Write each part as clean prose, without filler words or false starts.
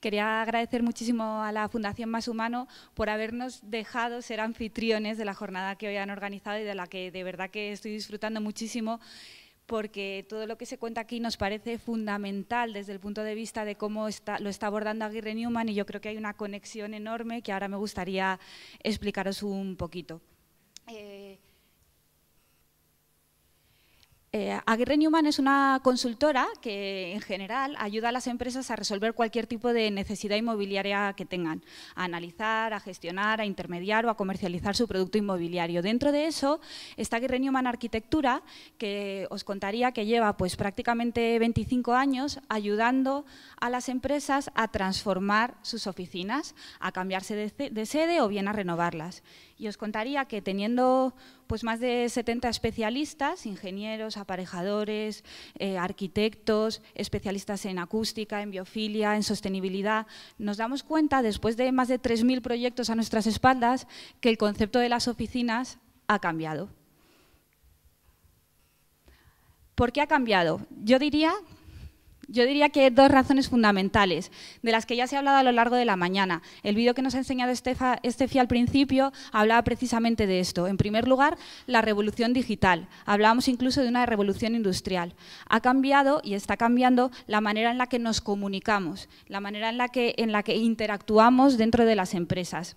quería agradecer muchísimo a la Fundación Más Humano por habernos dejado ser anfitriones de la jornada que hoy han organizado y de la que de verdad que estoy disfrutando muchísimo, porque todo lo que se cuenta aquí nos parece fundamental desde el punto de vista de cómo lo está abordando Aguirre Newman, y yo creo que hay una conexión enorme que ahora me gustaría explicaros un poquito. Aguirre Newman es una consultora que, en general, ayuda a las empresas a resolver cualquier tipo de necesidad inmobiliaria que tengan, a analizar, a gestionar, a intermediar o a comercializar su producto inmobiliario. Dentro de eso está Aguirre Newman Arquitectura, que os contaría que lleva pues, prácticamente 25 años ayudando a las empresas a transformar sus oficinas, a cambiarse de sede o bien a renovarlas. Y os contaría que teniendo pues, más de 70 especialistas, ingenieros, aparejadores, arquitectos, especialistas en acústica, en biofilia, en sostenibilidad, nos damos cuenta, después de más de 3.000 proyectos a nuestras espaldas, que el concepto de las oficinas ha cambiado. ¿Por qué ha cambiado? Yo diría que hay dos razones fundamentales, de las que ya se ha hablado a lo largo de la mañana. El vídeo que nos ha enseñado Estefi al principio hablaba precisamente de esto. En primer lugar, la revolución digital. Hablábamos incluso de una revolución industrial. Ha cambiado y está cambiando la manera en la que nos comunicamos, la manera en la que interactuamos dentro de las empresas.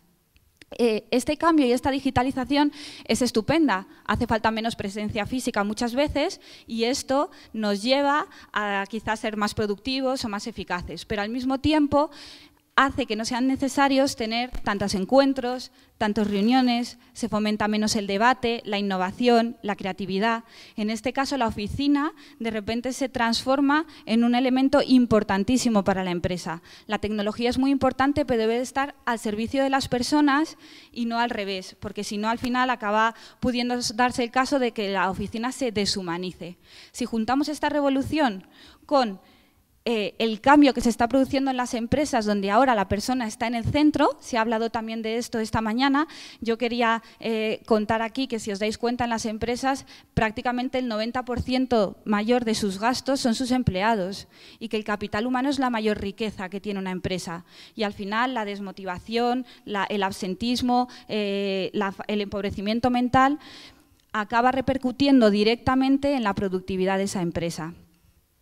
Este cambio y esta digitalización es estupenda, hace falta menos presencia física muchas veces y esto nos lleva a quizás ser más productivos o más eficaces, pero al mismo tiempo hace que no sean necesarios tener tantos encuentros, tantas reuniones, se fomenta menos el debate, la innovación, la creatividad. En este caso, la oficina de repente se transforma en un elemento importantísimo para la empresa. La tecnología es muy importante, pero debe estar al servicio de las personas y no al revés, porque si no, al final acaba pudiendo darse el caso de que la oficina se deshumanice. Si juntamos esta revolución con el cambio que se está produciendo en las empresas, donde ahora la persona está en el centro, se ha hablado también de esto esta mañana. Yo quería contar aquí que, si os dais cuenta, en las empresas prácticamente el 90% mayor de sus gastos son sus empleados y que el capital humano es la mayor riqueza que tiene una empresa. Y al final la desmotivación, el absentismo, el empobrecimiento mental acaba repercutiendo directamente en la productividad de esa empresa.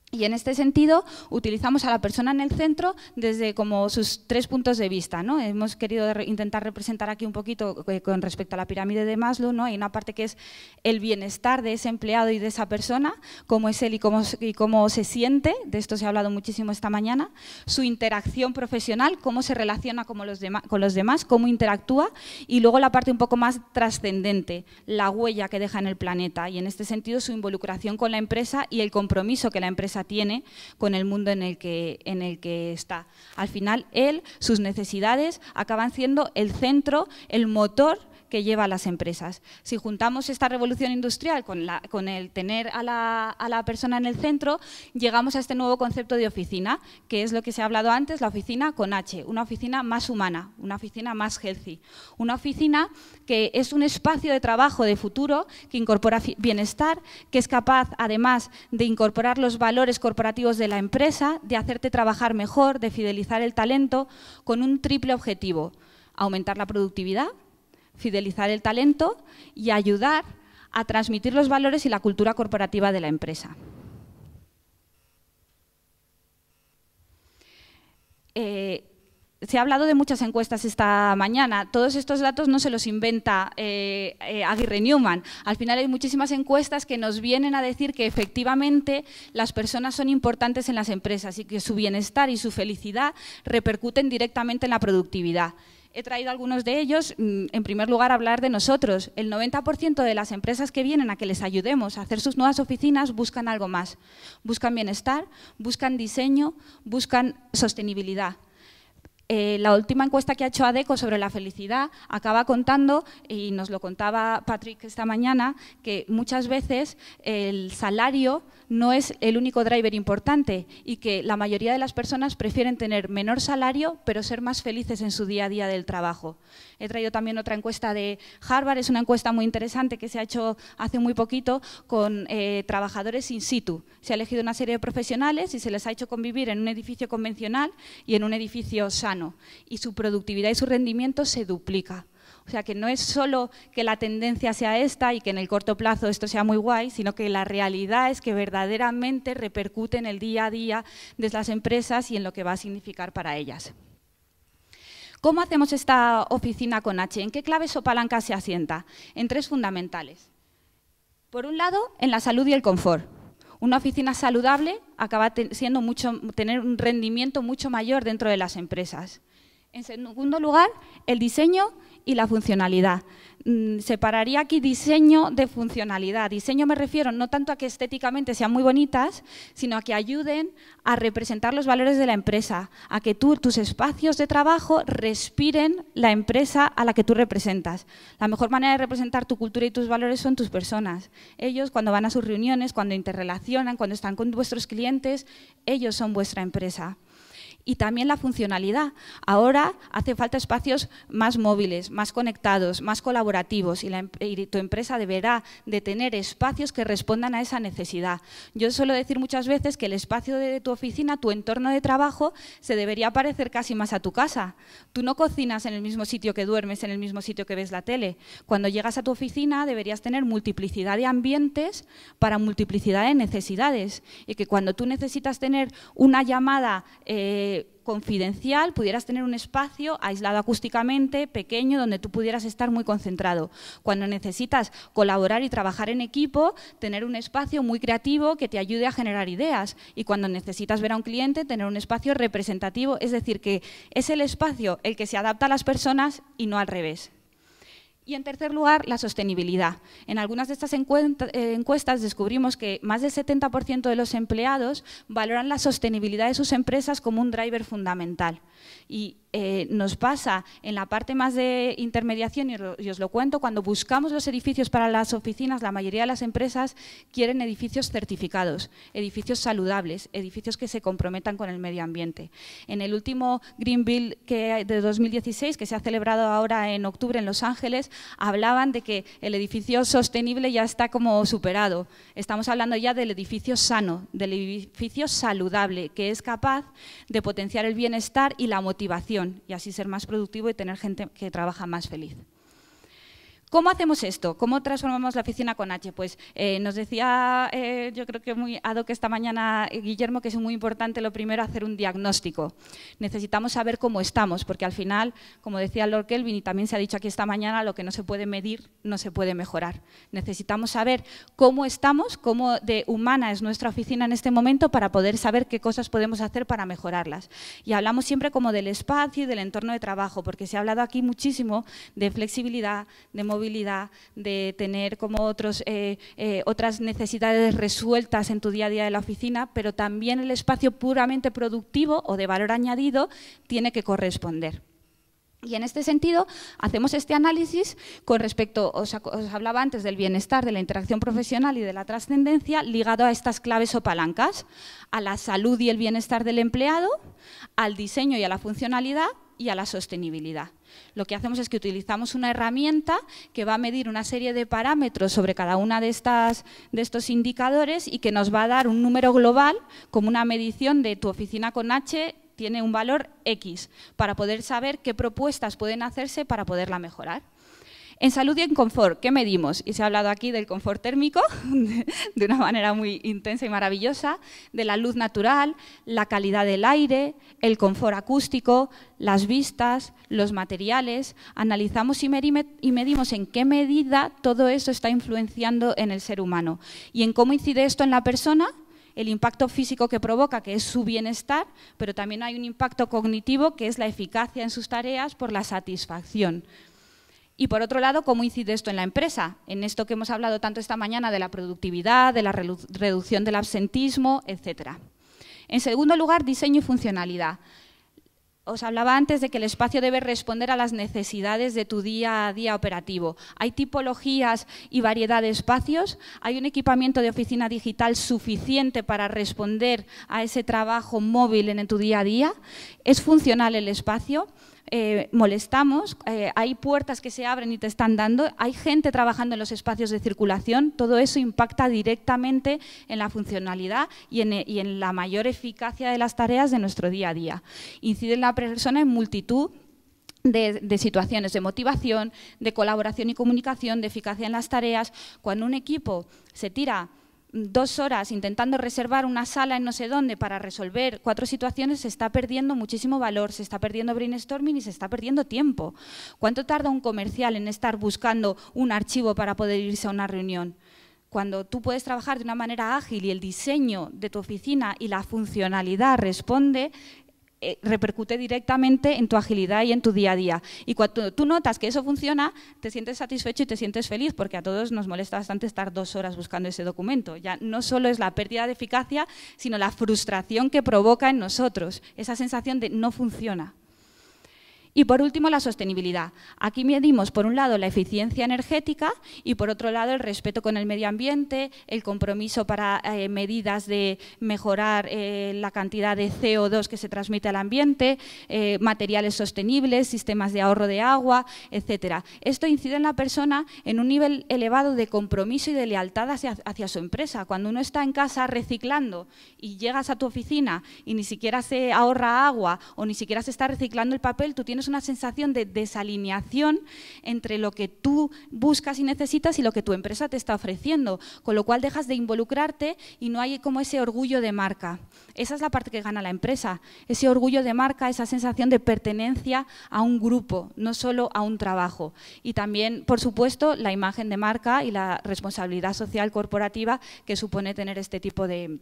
Y en este sentido utilizamos a la persona en el centro desde como sus 3 puntos de vista, ¿no? Hemos querido intentar representar aquí un poquito con respecto a la pirámide de Maslow, ¿no? Hay una parte que es el bienestar de ese empleado y de esa persona, cómo es él y cómo se siente, de esto se ha hablado muchísimo esta mañana, su interacción profesional, cómo se relaciona con los demás, cómo interactúa, y luego la parte un poco más trascendente, la huella que deja en el planeta, y en este sentido su involucración con la empresa y el compromiso que la empresa tiene con el mundo en el que está. Al final, sus necesidades acaban siendo el centro, el motor que lleva a las empresas. Si juntamos esta revolución industrial con el tener a la persona en el centro, llegamos a este nuevo concepto de oficina, que es lo que se ha hablado antes, la oficina con H, una oficina más humana, una oficina más healthy, una oficina que es un espacio de trabajo de futuro, que incorpora bienestar, que es capaz, además, de incorporar los valores corporativos de la empresa, de hacerte trabajar mejor, de fidelizar el talento, con un triple objetivo: aumentar la productividad, fidelizar el talento y ayudar a transmitir los valores y la cultura corporativa de la empresa. Se ha hablado de muchas encuestas esta mañana. Todos estos datos no se los inventa Aguirre Newman. Al final hay muchísimas encuestas que nos vienen a decir que efectivamente las personas son importantes en las empresas y que su bienestar y su felicidad repercuten directamente en la productividad. He traído algunos de ellos. En primer lugar, hablar de nosotros. El 90% de las empresas que vienen a que les ayudemos a hacer sus nuevas oficinas buscan algo más. Buscan bienestar, buscan diseño, buscan sostenibilidad. La última encuesta que ha hecho ADECO sobre la felicidad acaba contando, y nos lo contaba Patrick esta mañana, que muchas veces el salario no es el único driver importante y que la mayoría de las personas prefieren tener menor salario pero ser más felices en su día a día del trabajo. He traído también otra encuesta de Harvard, es una encuesta muy interesante que se ha hecho hace muy poquito con trabajadores in situ. Se ha elegido una serie de profesionales y se les ha hecho convivir en un edificio convencional y en un edificio sano, y su productividad y su rendimiento se duplica. O sea, que no es solo que la tendencia sea esta y que en el corto plazo esto sea muy guay, sino que la realidad es que verdaderamente repercute en el día a día de las empresas y en lo que va a significar para ellas. ¿Cómo hacemos esta oficina con H? ¿En qué claves o palancas se asienta? En 3 fundamentales. Por un lado, en la salud y el confort. Una oficina saludable acaba siendo tener un rendimiento mucho mayor dentro de las empresas. En segundo lugar, el diseño y la funcionalidad. Separaría aquí diseño de funcionalidad. Diseño me refiero no tanto a que estéticamente sean muy bonitas, sino a que ayuden a representar los valores de la empresa, a que tus espacios de trabajo respiren la empresa a la que tú representas. La mejor manera de representar tu cultura y tus valores son tus personas. Ellos, cuando van a sus reuniones, cuando interrelacionan, cuando están con vuestros clientes, ellos son vuestra empresa. Y también la funcionalidad. Ahora hace falta espacios más móviles, más conectados, más colaborativos, y tu empresa deberá de tener espacios que respondan a esa necesidad. Yo suelo decir muchas veces que el espacio de tu oficina, tu entorno de trabajo, se debería parecer casi más a tu casa. Tú no cocinas en el mismo sitio que duermes, en el mismo sitio que ves la tele. Cuando llegas a tu oficina deberías tener multiplicidad de ambientes para multiplicidad de necesidades, y que cuando tú necesitas tener una llamada confidencial, pudieras tener un espacio aislado acústicamente, pequeño, donde tú pudieras estar muy concentrado. Cuando necesitas colaborar y trabajar en equipo, tener un espacio muy creativo que te ayude a generar ideas. Y cuando necesitas ver a un cliente, tener un espacio representativo, es decir, que es el espacio el que se adapta a las personas y no al revés. Y en tercer lugar, la sostenibilidad. En algunas de estas encuestas descubrimos que más del 70% de los empleados valoran la sostenibilidad de sus empresas como un driver fundamental. Y nos pasa en la parte más de intermediación, y os lo cuento, cuando buscamos los edificios para las oficinas, la mayoría de las empresas quieren edificios certificados, edificios saludables, edificios que se comprometan con el medio ambiente. En el último Green Build de 2016, que se ha celebrado ahora en octubre en Los Ángeles, hablaban de que el edificio sostenible ya está como superado. Estamos hablando ya del edificio sano, del edificio saludable, que es capaz de potenciar el bienestar y la motivación, y así ser más productivo y tener gente que trabaja más feliz. ¿Cómo hacemos esto? ¿Cómo transformamos la oficina con H? Pues nos decía, yo creo que muy ad hoc esta mañana Guillermo, que es muy importante lo primero hacer un diagnóstico. Necesitamos saber cómo estamos, porque al final, como decía Lord Kelvin y también se ha dicho aquí esta mañana, lo que no se puede medir no se puede mejorar. Necesitamos saber cómo estamos, cómo de humana es nuestra oficina en este momento para poder saber qué cosas podemos hacer para mejorarlas. Y hablamos siempre como del espacio y del entorno de trabajo, porque se ha hablado aquí muchísimo de flexibilidad, de movilidad, de tener como otras necesidades resueltas en tu día a día de la oficina, pero también el espacio puramente productivo o de valor añadido tiene que corresponder. Y en este sentido, hacemos este análisis con respecto, os hablaba antes del bienestar, de la interacción profesional y de la trascendencia, ligado a estas claves o palancas, a la salud y el bienestar del empleado, al diseño y a la funcionalidad y a la sostenibilidad. Lo que hacemos es que utilizamos una herramienta que va a medir una serie de parámetros sobre cada una de estos indicadores y que nos va a dar un número global como una medición de tu oficina con H tiene un valor X para poder saber qué propuestas pueden hacerse para poderla mejorar. En salud y en confort, ¿qué medimos? Y se ha hablado aquí del confort térmico de una manera muy intensa y maravillosa, de la luz natural, la calidad del aire, el confort acústico, las vistas, los materiales. Analizamos y medimos en qué medida todo eso está influenciando en el ser humano y en cómo incide esto en la persona, el impacto físico que provoca, que es su bienestar, pero también hay un impacto cognitivo, que es la eficacia en sus tareas por la satisfacción. Y por otro lado, ¿cómo incide esto en la empresa? En esto que hemos hablado tanto esta mañana de la productividad, de la reducción del absentismo, etcétera. En segundo lugar, diseño y funcionalidad. os hablaba antes de que el espacio debe responder a las necesidades de tu día a día operativo. Hay tipologías y variedad de espacios, hay un equipamiento de oficina digital suficiente para responder a ese trabajo móvil en tu día a día, es funcional el espacio. Molestamos, hay puertas que se abren y te están dando, hay gente trabajando en los espacios de circulación, todo eso impacta directamente en la funcionalidad y en la mayor eficacia de las tareas de nuestro día a día. Incide en la persona en multitud de situaciones de motivación, de colaboración y comunicación, de eficacia en las tareas. Cuando un equipo se tira 2 horas intentando reservar una sala en no sé dónde para resolver 4 situaciones, se está perdiendo muchísimo valor, se está perdiendo brainstorming y se está perdiendo tiempo. ¿Cuánto tarda un comercial en estar buscando un archivo para poder irse a una reunión? Cuando tú puedes trabajar de una manera ágil y el diseño de tu oficina y la funcionalidad responde, repercute directamente en tu agilidad y en tu día a día. Y cuando tú notas que eso funciona, te sientes satisfecho y te sientes feliz, porque a todos nos molesta bastante estar 2 horas buscando ese documento. Ya no solo es la pérdida de eficacia, sino la frustración que provoca en nosotros, esa sensación de no funciona. Y por último, la sostenibilidad. Aquí medimos, por un lado, la eficiencia energética y, por otro lado, el respeto con el medio ambiente, el compromiso para medidas de mejorar la cantidad de CO2 que se transmite al ambiente, materiales sostenibles, sistemas de ahorro de agua, etcétera. Esto incide en la persona en un nivel elevado de compromiso y de lealtad hacia su empresa. Cuando uno está en casa reciclando y llegas a tu oficina y ni siquiera se ahorra agua o ni siquiera se está reciclando el papel, tú tienes una sensación de desalineación entre lo que tú buscas y necesitas y lo que tu empresa te está ofreciendo, con lo cual dejas de involucrarte y no hay como ese orgullo de marca. Esa es la parte que gana la empresa, ese orgullo de marca, esa sensación de pertenencia a un grupo, no solo a un trabajo. Y también, por supuesto, la imagen de marca y la responsabilidad social corporativa que supone tener este tipo de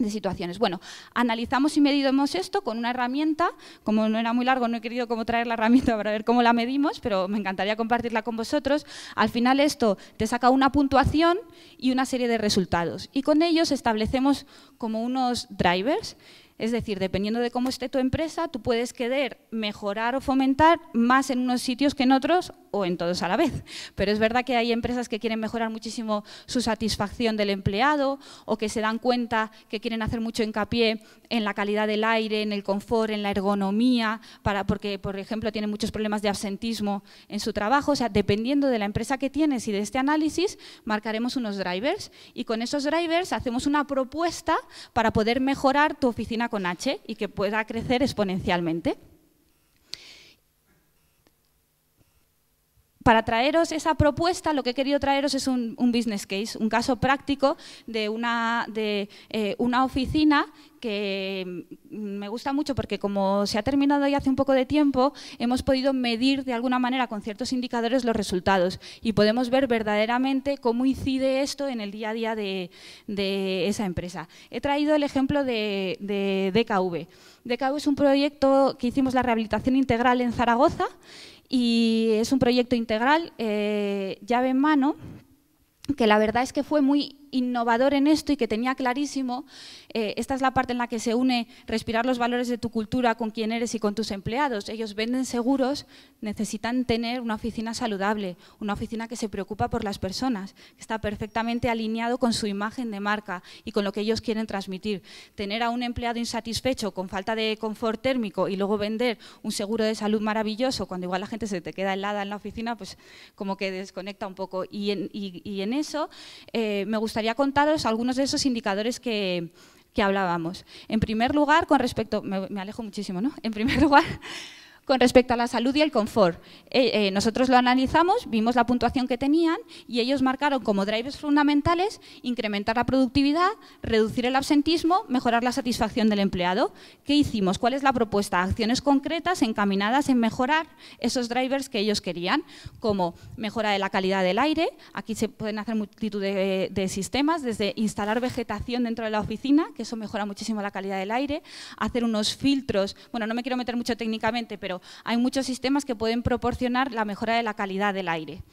situaciones. Bueno, analizamos y medimos esto con una herramienta. Como no era muy largo, no he querido como traer la herramienta para ver cómo la medimos, pero me encantaría compartirla con vosotros. Al final esto te saca una puntuación y una serie de resultados. Y con ellos establecemos como unos drivers. Es decir, dependiendo de cómo esté tu empresa, tú puedes querer mejorar o fomentar más en unos sitios que en otros o en todos a la vez. Pero es verdad que hay empresas que quieren mejorar muchísimo su satisfacción del empleado o que se dan cuenta que quieren hacer mucho hincapié en la calidad del aire, en el confort, en la ergonomía, porque, por ejemplo, tienen muchos problemas de absentismo en su trabajo. O sea, dependiendo de la empresa que tienes y de este análisis, marcaremos unos drivers y con esos drivers hacemos una propuesta para poder mejorar tu oficina con H y que pueda crecer exponencialmente. Para traeros esa propuesta, lo que he querido traeros es un business case, un caso práctico de una oficina que me gusta mucho porque como se ha terminado ya hace un poco de tiempo, hemos podido medir de alguna manera con ciertos indicadores los resultados y podemos ver verdaderamente cómo incide esto en el día a día de esa empresa. He traído el ejemplo de DKV. DKV es un proyecto que hicimos la rehabilitación integral en Zaragoza y es un proyecto integral, llave en mano, que la verdad es que fue muy innovador en esto y que tenía clarísimo, esta es la parte en la que se une respirar los valores de tu cultura con quién eres y con tus empleados. Ellos venden seguros, necesitan tener una oficina saludable, una oficina que se preocupa por las personas, que está perfectamente alineado con su imagen de marca y con lo que ellos quieren transmitir. Tener a un empleado insatisfecho con falta de confort térmico y luego vender un seguro de salud maravilloso cuando igual la gente se te queda helada en la oficina, pues como que desconecta un poco. Y en eso me gustaría contaros algunos de esos indicadores que hablábamos. En primer lugar, con respecto, me alejo muchísimo, ¿no? En primer lugar, con respecto a la salud y el confort. Nosotros lo analizamos, vimos la puntuación que tenían y ellos marcaron como drivers fundamentales incrementar la productividad, reducir el absentismo, mejorar la satisfacción del empleado. ¿Qué hicimos? ¿Cuál es la propuesta? Acciones concretas encaminadas en mejorar esos drivers que ellos querían, como mejora de la calidad del aire. Aquí se pueden hacer multitud de sistemas, desde instalar vegetación dentro de la oficina, que eso mejora muchísimo la calidad del aire, hacer unos filtros, bueno, no me quiero meter mucho técnicamente, pero hay muchos sistemas que pueden proporcionar la mejora de la calidad del aire.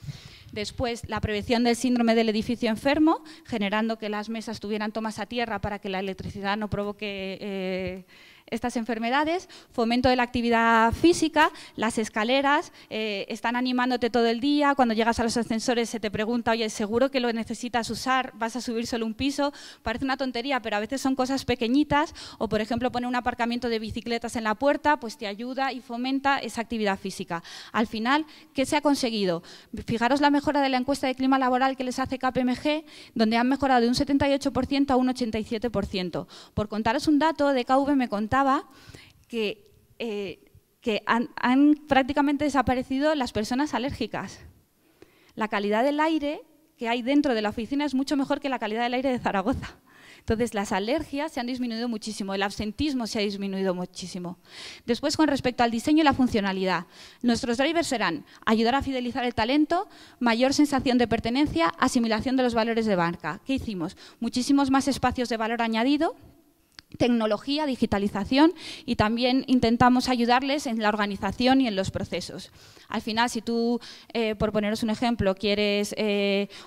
Después, la prevención del síndrome del edificio enfermo, generando que las mesas tuvieran tomas a tierra para que la electricidad no provoque estas enfermedades, fomento de la actividad física, las escaleras, están animándote todo el día, cuando llegas a los ascensores se te pregunta, oye, ¿seguro que lo necesitas usar? ¿Vas a subir solo un piso? Parece una tontería, pero a veces son cosas pequeñitas, o por ejemplo poner un aparcamiento de bicicletas en la puerta, pues te ayuda y fomenta esa actividad física. Al final, ¿qué se ha conseguido? Fijaros la mejora de la encuesta de clima laboral que les hace KPMG, donde han mejorado de un 78% a un 87%. Por contaros un dato, DKV me contaba que han prácticamente desaparecido las personas alérgicas. La calidad del aire que hay dentro de la oficina es mucho mejor que la calidad del aire de Zaragoza. Entonces, las alergias se han disminuido muchísimo, el absentismo se ha disminuido muchísimo. Después, con respecto al diseño y la funcionalidad, nuestros drivers serán ayudar a fidelizar el talento, mayor sensación de pertenencia, asimilación de los valores de marca. ¿Qué hicimos? Muchísimos más espacios de valor añadido, tecnología, digitalización, y también intentamos ayudarles en la organización y en los procesos. Al final, si tú, por poneros un ejemplo, quieres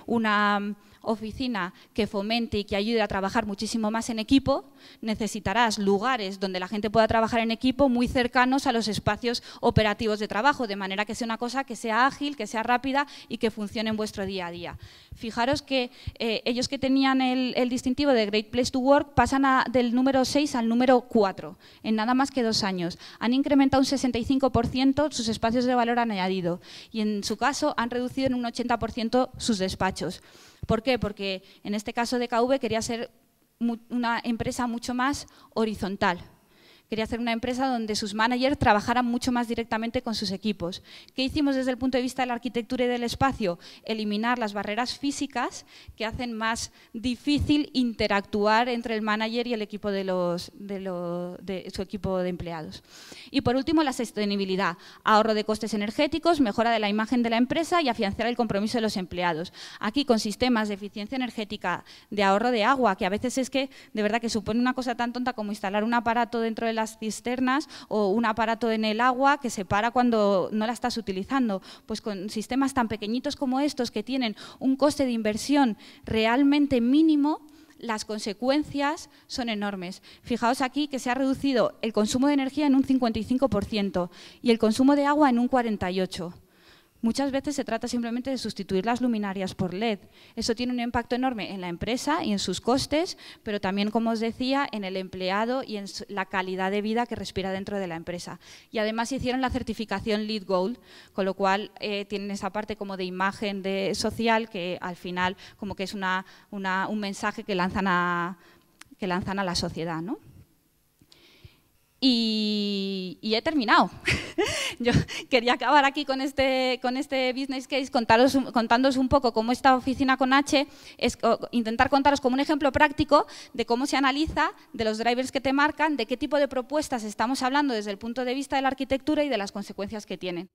una oficina que fomente y que ayude a trabajar muchísimo más en equipo, necesitarás lugares donde la gente pueda trabajar en equipo muy cercanos a los espacios operativos de trabajo, de manera que sea una cosa que sea ágil, que sea rápida y que funcione en vuestro día a día. Fijaros que ellos que tenían el distintivo de Great Place to Work pasan del número 6 al número 4 en nada más que 2 años. Han incrementado un 65% sus espacios de valor añadido y en su caso han reducido en un 80% sus despachos. ¿Por qué? Porque en este caso DKV quería ser una empresa mucho más horizontal. Quería hacer una empresa donde sus managers trabajaran mucho más directamente con sus equipos. ¿Qué hicimos desde el punto de vista de la arquitectura y del espacio? Eliminar las barreras físicas que hacen más difícil interactuar entre el manager y el equipo de su equipo de empleados. Y por último, la sostenibilidad. Ahorro de costes energéticos, mejora de la imagen de la empresa y afianzar el compromiso de los empleados. Aquí con sistemas de eficiencia energética, de ahorro de agua, que a veces es que de verdad que supone una cosa tan tonta como instalar un aparato dentro de las cisternas o un aparato en el agua que se para cuando no la estás utilizando. Pues con sistemas tan pequeñitos como estos que tienen un coste de inversión realmente mínimo, las consecuencias son enormes. Fijaos aquí que se ha reducido el consumo de energía en un 55% y el consumo de agua en un 48%. Muchas veces se trata simplemente de sustituir las luminarias por LED. Eso tiene un impacto enorme en la empresa y en sus costes, pero también, como os decía, en el empleado y en la calidad de vida que respira dentro de la empresa. Y además hicieron la certificación LEED Gold, con lo cual tienen esa parte como de imagen social que al final como que es un mensaje que lanzan a la sociedad, ¿no? Y he terminado. Yo quería acabar aquí con este business case, contándoos un poco cómo esta oficina con H es intentar contaros como un ejemplo práctico de cómo se analiza, de los drivers que te marcan, de qué tipo de propuestas estamos hablando desde el punto de vista de la arquitectura y de las consecuencias que tienen.